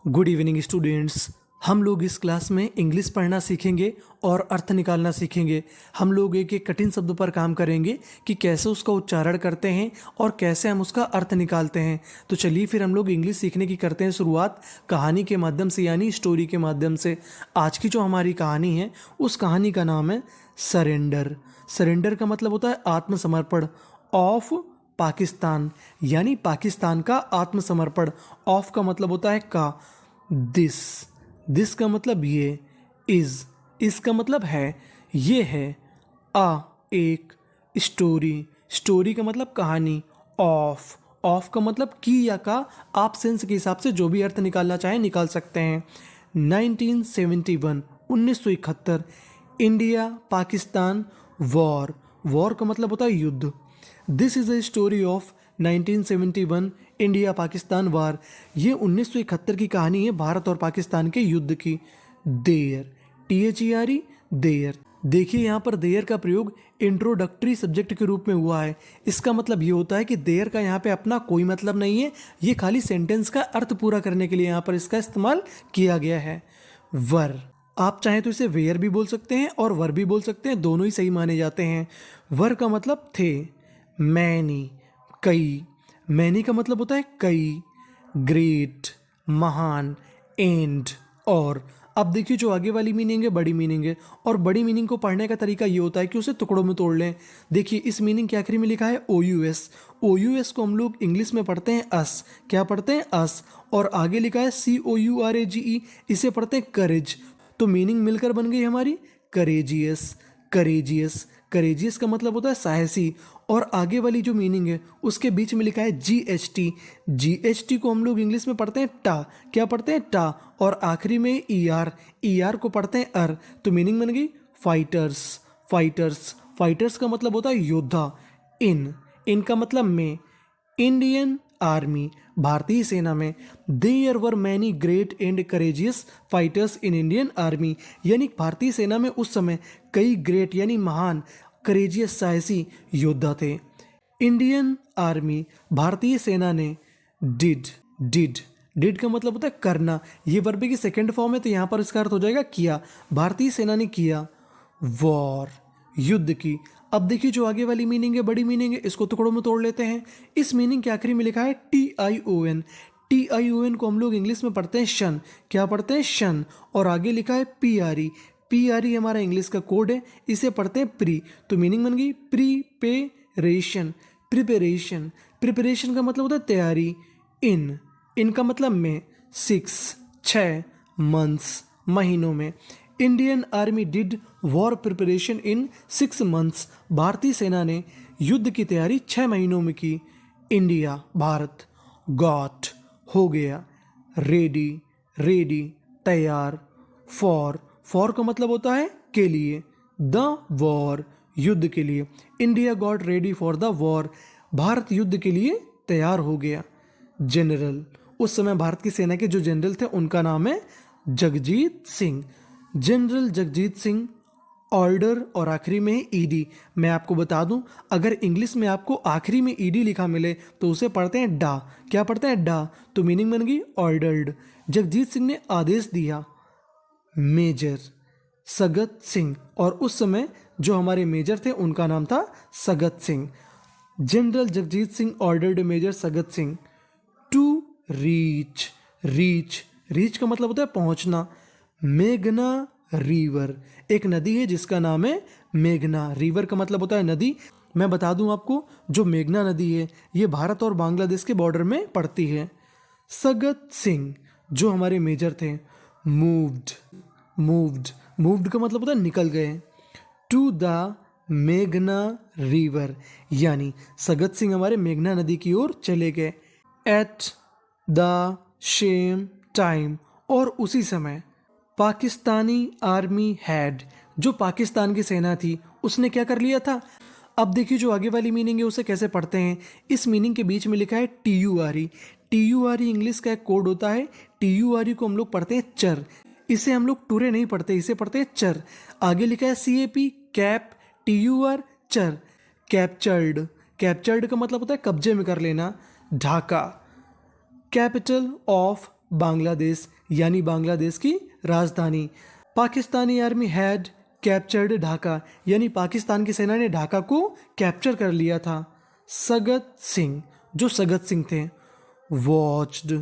Good evening students. हम लोग इस क्लास में इंग्लिश पढ़ना सीखेंगे और अर्थ निकालना सीखेंगे। हम लोग एक एक कठिन शब्द पर काम करेंगे कि कैसे उसका उच्चारण करते हैं और कैसे हम उसका अर्थ निकालते हैं। तो चलिए फिर हम लोग इंग्लिश सीखने की करते हैं शुरुआत कहानी के माध्यम से, यानी स्टोरी के माध्यम से। आज की जो हमारी कहानी है उस कहानी का नाम है सरेंडर। सरेंडर का मतलब होता है आत्मसमर्पण। ऑफ पाकिस्तान, यानी पाकिस्तान का आत्मसमर्पण। ऑफ का मतलब होता है का। दिस का मतलब ये। इज इसका मतलब है, ये है। एक स्टोरी का मतलब कहानी। ऑफ का मतलब की या का। आप सेंस के हिसाब से जो भी अर्थ निकालना चाहें निकाल सकते हैं। 1971 1971। इंडिया पाकिस्तान वॉर का मतलब होता है युद्ध। This is a story of 1971 India Pakistan war. ये 1971 की कहानी है भारत और पाकिस्तान के युद्ध की। There, THERE, there. देखिए यहाँ पर देयर का प्रयोग इंट्रोडक्टरी सब्जेक्ट के रूप में हुआ है। इसका मतलब ये होता है कि देयर का यहाँ पे अपना कोई मतलब नहीं है, ये खाली सेंटेंस का अर्थ पूरा करने के लिए यहाँ पर इसका इस्तेमाल किया गया है। वर, आप चाहें तो इसे वेयर भी बोल सकते हैं और वर भी बोल सकते हैं, दोनों ही सही माने जाते हैं। वर का मतलब थे। मैनी, कई। मैनी का मतलब होता है कई। ग्रेट, महान। एंड, और। अब देखिए जो आगे वाली मीनिंग है बड़ी मीनिंग है, और बड़ी मीनिंग को पढ़ने का तरीका ये होता है कि उसे टुकड़ों में तोड़ लें। देखिए इस मीनिंग के आखिरी में लिखा है OUS। OUS को हम लोग इंग्लिश में पढ़ते हैं अस। क्या पढ़ते हैं अस। और आगे लिखा है COURAGE, इसे पढ़ते हैं करेज। तो मीनिंग मिलकर बन गई हमारी करेजियस। करेजियस का मतलब होता है साहसी। और आगे वाली जो मीनिंग है उसके बीच में लिखा है GHT को हम लोग इंग्लिश में पढ़ते हैं टा। क्या पढ़ते हैं टा। और आखिरी में ER को पढ़ते हैं अर। तो मीनिंग बन गई फाइटर्स का मतलब होता है योद्धा। इनका मतलब में। इंडियन आर्मी, भारतीय सेना में। There were many great and courageous fighters in Indian army, यानी भारतीय सेना में उस समय कई ग्रेट यानी महान, करेजियस साहसी योद्धा थे। इंडियन आर्मी, भारतीय सेना ने। डिड का मतलब होता है करना। ये वर्ब की सेकंड फॉर्म है तो यहाँ पर इसका अर्थ हो जाएगा किया। भारतीय सेना ने किया। वॉर, युद्ध की। अब देखिए जो आगे वाली मीनिंग है बड़ी मीनिंग है, इसको टुकड़ों में तोड़ लेते हैं। इस मीनिंग के आखिरी में लिखा है TION को हम लोग इंग्लिश में पढ़ते हैं शन। क्या पढ़ते हैं शन। और आगे लिखा है PRE हमारा इंग्लिश का कोड है, इसे पढ़ते हैं प्री। तो मीनिंग बन गई प्रिपरेशन का मतलब होता है तैयारी। इनका मतलब में। 6 मंथ्स, महीनों में। Indian army did war preparation in 6 months, भारतीय सेना ने युद्ध की तैयारी 6 महीनों में की। इंडिया, भारत। गॉट, हो गया। रेडी, तैयार। फॉर का मतलब होता है के लिए। द वॉर, युद्ध के लिए। India got ready for the war, Bharat युद्ध के लिए तैयार हो गया। जनरल, उस समय भारत की सेना के जो जनरल थे उनका नाम है जगजीत सिंह। जनरल जगजीत सिंह। ऑर्डर और आखिरी में ED। मैं आपको बता दूं, अगर इंग्लिश में आपको आखिरी में ED लिखा मिले तो उसे पढ़ते हैं डा। क्या पढ़ते हैं डा। तो मीनिंग बन गई ऑर्डर्ड। जगजीत सिंह ने आदेश दिया। मेजर सगत सिंह, और उस समय जो हमारे मेजर थे उनका नाम था Sagat Singh. General Jagjit Singh ordered major Sagat Singh to reach का मतलब होता है पहुंचना। मेघना रिवर, एक नदी है जिसका नाम है मेघना। रिवर का मतलब होता है नदी। मैं बता दूं आपको, जो मेघना नदी है ये भारत और बांग्लादेश के बॉर्डर में पड़ती है। सगत सिंह जो हमारे मेजर थे। मूव्ड का मतलब होता है निकल गए। टू द मेघना रिवर, यानी सगत सिंह हमारे मेघना नदी की ओर चले गए। एट द सेम टाइम, और उसी समय। पाकिस्तानी आर्मी हैड, जो पाकिस्तान की सेना थी उसने क्या कर लिया था। अब देखिए जो आगे वाली मीनिंग है उसे कैसे पढ़ते हैं। इस मीनिंग के बीच में लिखा है TURE इंग्लिश का एक कोड होता है। TURE को हम लोग पढ़ते हैं चर। इसे हम लोग टूरे नहीं पढ़ते, इसे पढ़ते हैं चर। आगे लिखा है CAP कैप, TUR चर। कैप्चर्ड का मतलब होता है कब्जे में कर लेना। ढाका, कैपिटल ऑफ बांग्लादेश यानी बांग्लादेश की राजधानी। Pakistani army had captured Dhaka यानी पाकिस्तान की सेना ने ढाका को कैप्चर कर लिया था। सगत सिंह, जो सगत सिंह थे। वॉच्ड,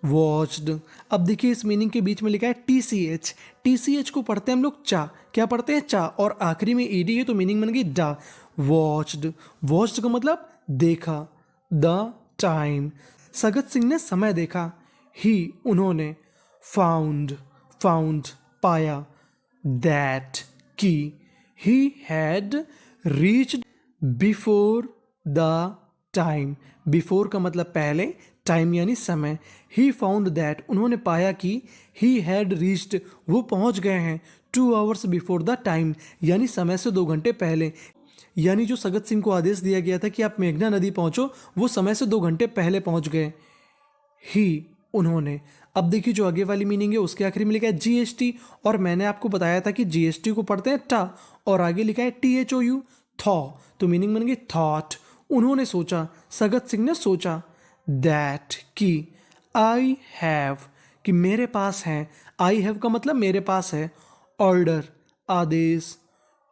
वॉच्ड, अब देखिए इस मीनिंग के बीच में लिखा है TCH। TCH को पढ़ते हैं हम लोग चा, क्या पढ़ते हैं चा, और आखिरी में ED है तो मीनिंग बन गई डा। वॉच्ड, वॉच्ड का मतलब देखा। द टाइम, सगत सिंह ने समय देखा। ही, उन्होंने। फाउंड, फाउंड, पाया। दैट, कि। He had reached before the time, before का मतलब पहले, टाइम यानी समय। ही फाउंड दैट, उन्होंने पाया कि। ही हैड रीच्ड, वो पहुंच गए हैं। 2 आवर्स बिफोर द टाइम, यानी समय से 2 घंटे पहले। यानी जो सगत सिंह को आदेश दिया गया था कि आप मेघना नदी पहुंचो, वो समय से 2 घंटे पहले पहुंच गए। ही, उन्होंने। अब देखिए जो आगे वाली मीनिंग है उसके आखिरी में लिखा है GST, और मैंने आपको बताया था कि GST को पढ़ते हैं टा, और आगे लिखा है THOU, थॉ, तो मीनिंग बन गई थॉट। उन्होंने सोचा, सगत सिंह ने सोचा। दैट, कि। आई हैव, कि मेरे पास है। आई हैव का मतलब मेरे पास है। Order, Adesh.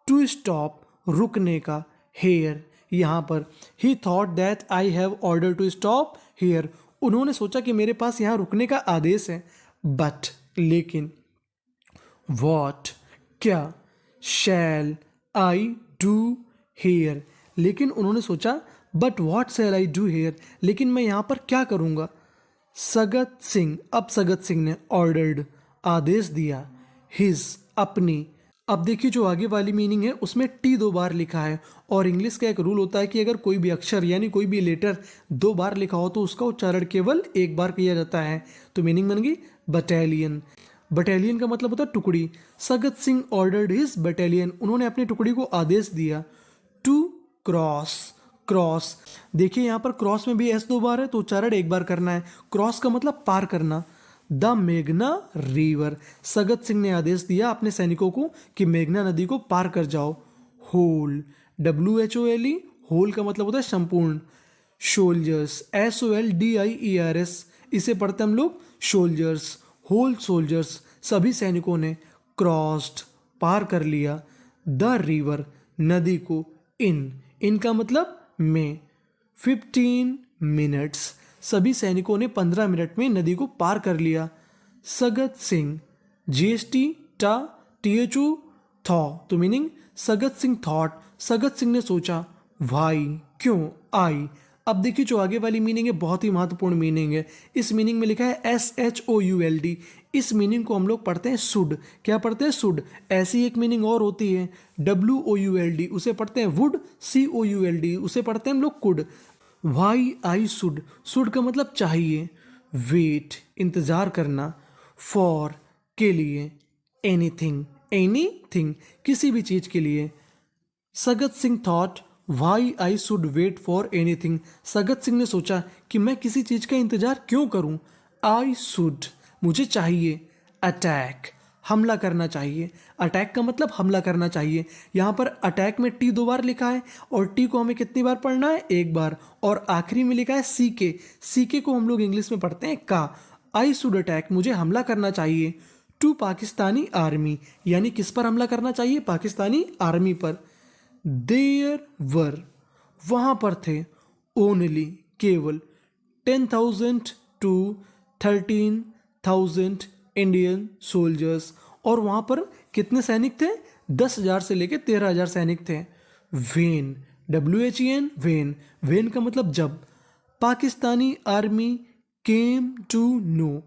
टू स्टॉप, रुकने का। हेयर, यहाँ पर। He thought that I have order to stop here, उन्होंने सोचा कि मेरे पास यहाँ रुकने का आदेश है। बट, लेकिन। वॉट, क्या। शैल आई डू हेयर, लेकिन उन्होंने सोचा but what shell I do here, लेकिन मैं यहाँ पर क्या करूँगा। सगत सिंह, अब सगत सिंह ने ऑर्डर्ड, आदेश दिया। हिज, अपनी। अब देखिए जो आगे वाली मीनिंग है उसमें T 2 बार लिखा है, और इंग्लिश का एक रूल होता है कि अगर कोई भी अक्षर यानी कोई भी लेटर 2 बार लिखा हो तो उसका उच्चारण केवल 1 बार किया जाता है। तो मीनिंग बन गई बटालियन। बटालियन का मतलब होता है टुकड़ी। Sagat Singh ordered his battalion, उन्होंने अपनी टुकड़ी को आदेश दिया। टू क्रॉस, क्रॉस, देखिए यहाँ पर क्रॉस में भी S 2 बार है तो उच्चारण 1 बार करना है। क्रॉस का मतलब पार करना। द मेघना रिवर, सगत सिंह ने आदेश दिया अपने सैनिकों को कि मेघना नदी को पार कर जाओ। होल, WHOLE, होल का मतलब होता है संपूर्ण। सोल्जर्स, SOLDIERS, इसे पढ़ते हम लोग सोल्जर्स। होल सोल्जर्स, सभी सैनिकों ने। क्रॉस्ड, पार कर लिया। द रिवर, नदी को। इन का मतलब में। 15 मिनट्स, सभी सैनिकों ने 15 मिनट में नदी को पार कर लिया। सगत सिंह, GST टा THO थॉ, तो मीनिंग सगत सिंह थॉट, सगत सिंह ने सोचा। वाई, क्यों। आई, अब देखिए जो आगे वाली मीनिंग है बहुत ही महत्वपूर्ण मीनिंग है। इस मीनिंग में लिखा है SHOULD, इस मीनिंग को हम लोग पढ़ते हैं शुड, क्या पढ़ते हैं शुड। ऐसी एक मीनिंग और होती है WOULD, उसे पढ़ते हैं वुड। COULD, उसे पढ़ते हैं हम लोग could. Why I should, should का मतलब चाहिए। वेट, इंतजार करना। फॉर, के लिए। एनीथिंग, एनीथिंग, किसी भी चीज के लिए। Sagat Singh thought why I should wait for anything, Sagat Singh ने सोचा कि मैं किसी चीज का इंतजार क्यों करूं। आई शुड, मुझे चाहिए। अटैक, हमला करना चाहिए। अटैक का मतलब हमला करना चाहिए। यहाँ पर अटैक में T 2 बार लिखा है, और T को हमें कितनी बार पढ़ना है, 1 बार, और आखिरी में लिखा है CK। CK को हम लोग इंग्लिश में पढ़ते हैं का। आई शुड अटैक, मुझे हमला करना चाहिए। टू पाकिस्तानी आर्मी, यानी किस पर हमला करना चाहिए, पाकिस्तानी आर्मी पर। देयर वर, वहाँ पर थे। ओनली, केवल। 10,000 टू 13,000 इंडियन सोल्जर्स, और वहाँ पर कितने सैनिक थे, 10,000 से लेकर 13,000 सैनिक थे। वेन, WHEN, वेन, वेन का मतलब जब। Pakistani army came to know,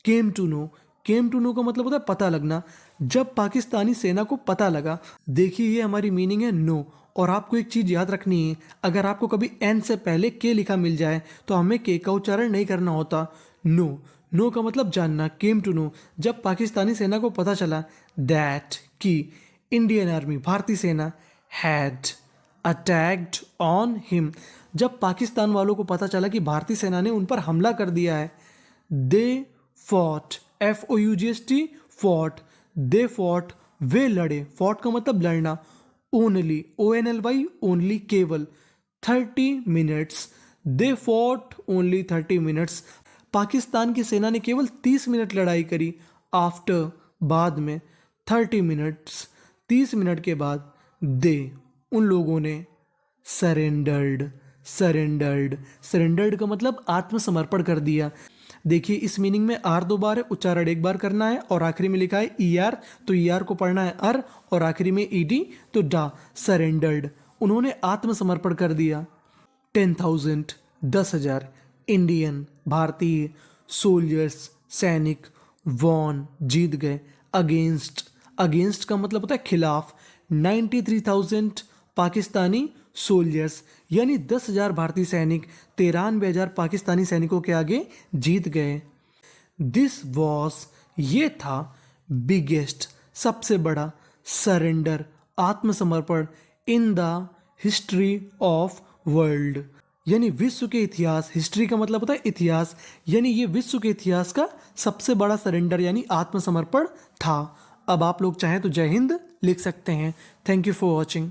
came to know, came to know का मतलब होता है पता लगना। जब पाकिस्तानी सेना को पता लगा। देखिए ये हमारी मीनिंग है नो, और आपको एक चीज़ याद रखनी है, अगर आपको कभी एन से पहले के लिखा मिल जाए तो हमें के का उच्चारण नहीं करना होता। नो, नो का मतलब जानना। केम टू नो, जब पाकिस्तानी सेना को पता चला। दैट, कि इंडियन आर्मी, भारतीय सेना। हैड अटैक्ड ऑन हिम, जब पाकिस्तान वालों को पता चला कि भारतीय सेना ने उन पर हमला कर दिया है। They fought, FOUGST, fought, they fought, वे लड़े। फॉट का मतलब लड़ना। ओनली, ONLY, ओनली, केवल। 30 minutes, they fought only 30 minutes, Pakistan की सेना ने केवल 30 मिनट लड़ाई करी। आफ्टर, बाद में, 30 मिनट्स, 30 मिनट के बाद, दे, उन लोगों ने, सरेंडर्ड, सरेंडर्ड, सरेंडर्ड का मतलब आत्मसमर्पण कर दिया। देखिए इस मीनिंग में आर 2 बार है, उच्चारण 1 बार करना है, और आखिरी में लिखा है ई आर, तो ई आर को पढ़ना है अर, और आखिरी में ई डी तो डा, सरेंडर्ड, उन्होंने आत्मसमर्पण कर दिया। 10,000, 10,000, इंडियन, भारतीय, सोल्जर्स, सैनिक, वॉन, जीत गए, अगेंस्ट, अगेंस्ट का मतलब होता है खिलाफ, 93,000 पाकिस्तानी सोल्जर्स, यानी 10,000 भारतीय सैनिक 93,000 पाकिस्तानी सैनिकों के आगे जीत गए। दिस वॉज, ये था, बिगेस्ट, सबसे बड़ा, सरेंडर, आत्मसमर्पण, in the history of world, यानी विश्व के इतिहास, हिस्ट्री का मतलब होता है इतिहास, यानी ये विश्व के इतिहास का सबसे बड़ा सरेंडर यानी आत्मसमर्पण था। अब आप लोग चाहें तो जय हिंद लिख सकते हैं। Thank you for watching.